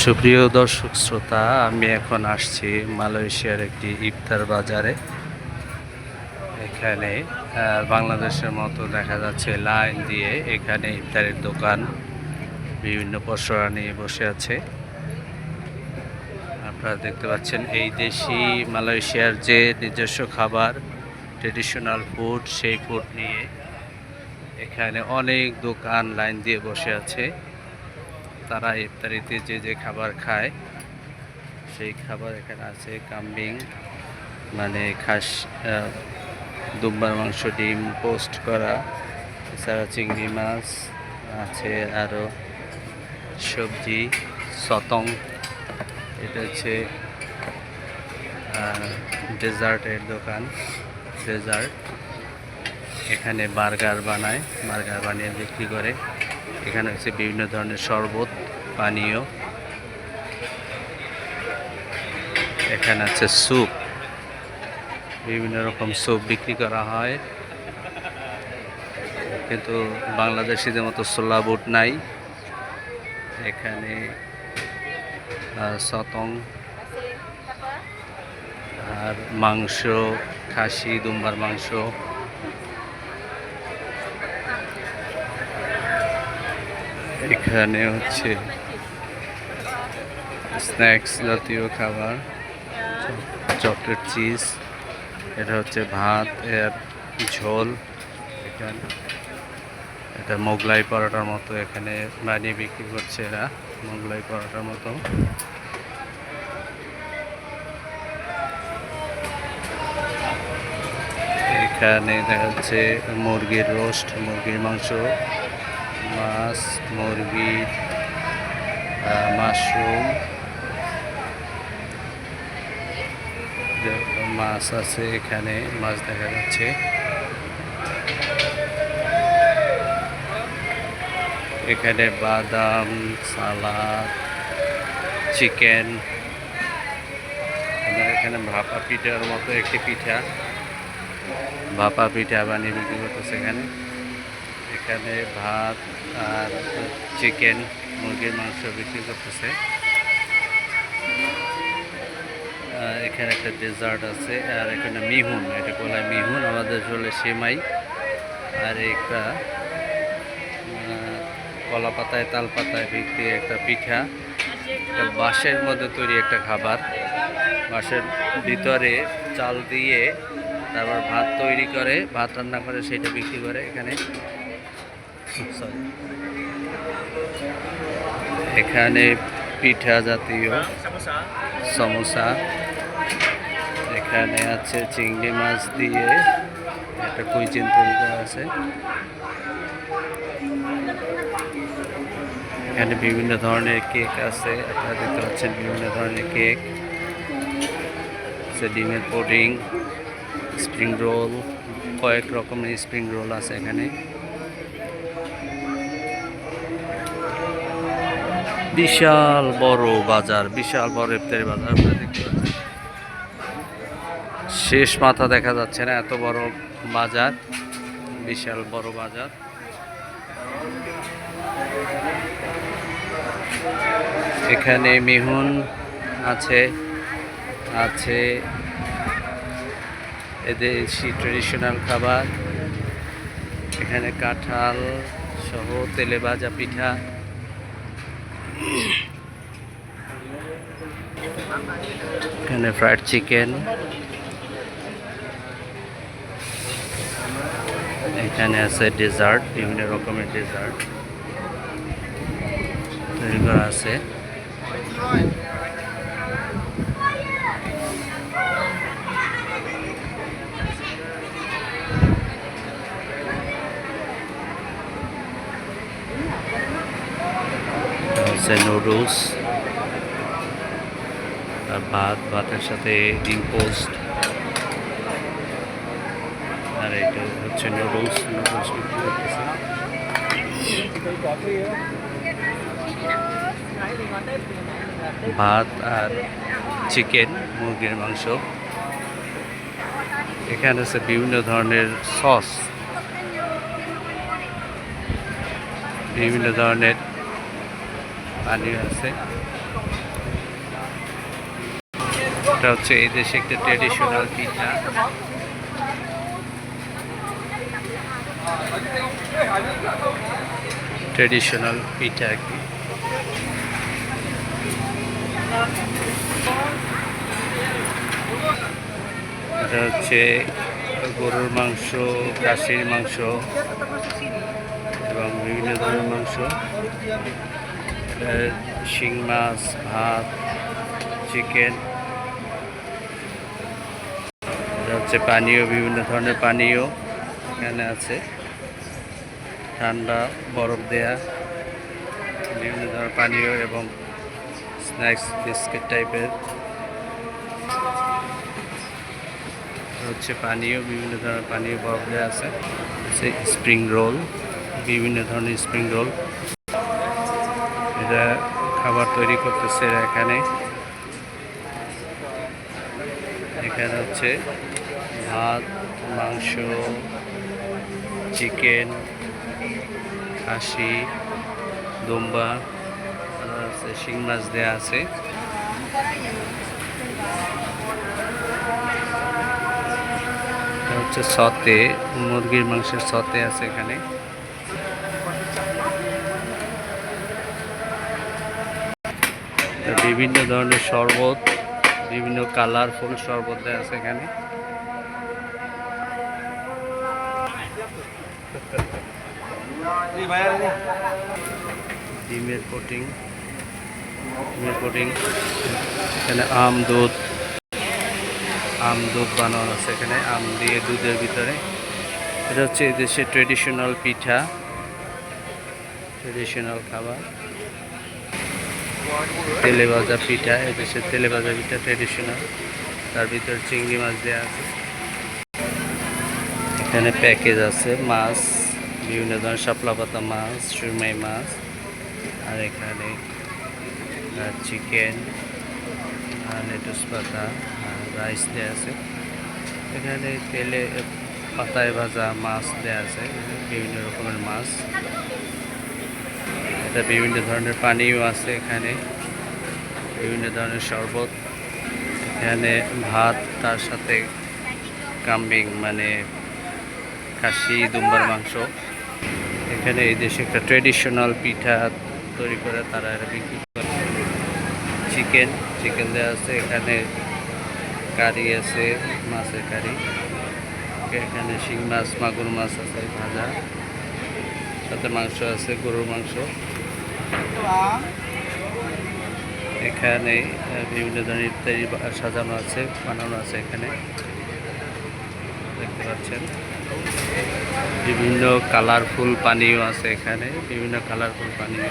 সুপ্রিয় দর্শক শ্রোতা, আমি এখন আসছি মালয়েশিয়ার একটি ইফতার বাজারে। এখানে বাংলাদেশের মতো দেখা যাচ্ছে লাইন দিয়ে এখানে ইফতারের দোকান বিভিন্ন পসরা নিয়ে বসে আছে। আপনারা দেখতে পাচ্ছেন এই দেশি মালয়েশিয়ার যে নিজস্ব খাবার, ট্রেডিশনাল ফুড, সেই ফুড নিয়ে এখানে অনেক দোকান লাইন দিয়ে বসে আছে। তারা ইফতারিতে যে যে খাবার খায় সেই খাবার এখানে আছে। কাম্বিং মানে দুম্বার মাংস, ডিম পোস্ট করা, এছাড়া চিংড়ি মাছ আছে, আরও সবজি, সতং। এটা হচ্ছে ডেজার্টের দোকান, ডেজার্ট। এখানে বার্গার বানায়, বার্গার বানিয়ে বিক্রি করে। এখানে হচ্ছে বিভিন্ন ধরনের শরবত, পানীয়। এখানে আছে স্যুপ, বিভিন্ন রকম স্যুপ বিক্রি করা হয়, কিন্তু বাংলাদেশিদের মতো ছোলা বুট নাই এখানে। সতং আর মাংস, খাসি, দুম্বার মাংস। এখানে হচ্ছে স্ন্যাক্স জাতীয় খাবার, চকলেট চিজ। এটা হচ্ছে ভাত এর ঝোল। এখানে এটা মোগলাই পরোটার মতো এখানে বানিয়ে বিক্রি করছে এরা, মোগলাই পরোটার মতো। এখানে দেখা যাচ্ছে মুরগির রোস্ট, মুরগির মাংস, মাছ, মুরগি, মাশরুম, মাছ আছে এখানে, মাছ দেখা যাচ্ছে। এখানে বাদাম, সালাদ, চিকেন। এখানে ভাপা পিঠার মতো একটি পিঠা, ভাপা পিঠা বানিয়ে বিক্রি করতেছে এখানে। এখানে ভাত আর চিকেন, মুরগির মাংস বিক্রি করতেছে। এখানে একটা ডেজার্ট আছে, আর এখানে মিহুন, এটা বলায় মিহুন, আমাদের চলে সেমাই। আর একটা কলা পাতায়, তাল পাতায় বিক্রি একটা পিঠা। এটা বাঁশের মধ্যে তৈরি একটা খাবার, বাঁশের ভিতরে চাল দিয়ে তারপর ভাত তৈরি করে, ভাত রান্না করে সেটা বিক্রি করে এখানে। এখানে পিঠা জাতীয় সমোসা। এখানে আছে চিংড়ি মাছ দিয়ে একটা কুইজিন তৈরি করা আছে। এখানে বিভিন্ন ধরনের কেক আছে, আপনারা দেখতে পাচ্ছেন বিভিন্ন ধরনের কেক আছে, ডিমের পুডিং, স্প্রিং রোল, কয়েক রকমের স্প্রিং রোল আছে এখানে। বিশাল বড় বাজার, বিশাল বড় ইফতারি বাজার। আপনারা দেখতে পাচ্ছেন শেষ মাথা দেখা যাচ্ছে না, এত বড় বাজার, বিশাল বড় বাজার। এখানে মিহুন আছে, আছে এদের ট্রেডিশনাল খাবার। এখানে কাঁঠাল সহ তেলে ভাজা পিঠা। এখানে ফ্রাইড চিকেন। এখানে আছে ডেজার্ট, বিভিন্ন রকমের ডেজার্ট তৈরি করা আছে। নুডলস আর ভাত, ভাতের সাথে ডিম পোস্ট। আর এটা হচ্ছে নুডলস, নুডলস বিক্রি করতেছে। ভাত আর চিকেন, মুরগির মাংস। এখানে আছে বিভিন্ন ধরনের সস, বিভিন্ন ধরনের পানীয় আছে। এটা হচ্ছে এই দেশে একটা ট্রেডিশনাল পিঠা। ট্রেডিশনাল পিঠা আর কি। এটা হচ্ছে গরুর মাংস, খাসির মাংস এবং বিভিন্ন ধরনের মাংস, শিং মাছ, ভাত, চিকেন। এটা হচ্ছে পানীয়, বিভিন্ন ধরনের পানীয় এখানে আছে, ঠান্ডা বরফ দেয়া বিভিন্ন ধরনের পানীয় এবং স্ন্যাক্স বিস্কিট টাইপের হচ্ছে পানীয়, বিভিন্ন ধরনের পানীয় বরফ দেওয়া আছে। স্প্রিং রোল, বিভিন্ন ধরনের স্প্রিং রোল। এটা খাবার তৈরি করতেছে এখানে। এখানে হচ্ছে ভাত, মাংস, চিকেন, খাসি, দুম্বা, শিং মাছ দেওয়া আছে। হচ্ছে সতে, মুরগির মাংসের সতে আছে এখানে। বিভিন্ন ধরনের শরবত, বিভিন্ন কালারফুল শরবত দেওয়া আছে এখানে। ডিমের কোটিং, এখানে আম দুধ বানানো আছে এখানে, আম দিয়ে দুধের ভিতরে। এটা হচ্ছে এদেশের ট্রেডিশনাল পিঠা, ট্রেডিশনাল খাবার, তেলে ভাজা পিঠা। এদেশের তেলে ভাজা পিঠা ট্রেডিশনাল, তার ভিতরে চিংড়ি মাছ দেওয়া আছে। এখানে প্যাকেজ আছে মাছ, বিভিন্ন ধরনের শাপলা পাতা মাছ, সুরমাই মাছ, আর এখানে চিকেন, লেটুস পাতা, রাইস দেওয়া আছে। এখানে তেলে পাতায় ভাজা মাছ দেওয়া আছে, বিভিন্ন রকমের মাছ। এটা বিভিন্ন ধরনের পানিও আছে এখানে, বিভিন্ন ধরনের শরবত। এখানে ভাত, তার সাথে কাম্বিং মানে খাসি দুম্বার মাংস। এখানে এই দেশে একটা ট্রেডিশনাল পিঠা তৈরি করে তারা এটা বিক্রি করে। চিকেন দেওয়া আছে এখানে, কারি আছে, মাছের কারি। এখানে শিং মাছ, মাগুর মাছ আছে ভাজা, সাথে মাংস আছে, গরুর মাংস। এখানে বিভিন্ন ধরনের ইত্যাদি সাজানো আছে, বানানো আছে এখানে, দেখতে পাচ্ছেন। বিভিন্ন কালারফুল পানীয় আছে এখানে, বিভিন্ন কালারফুল পানীয়।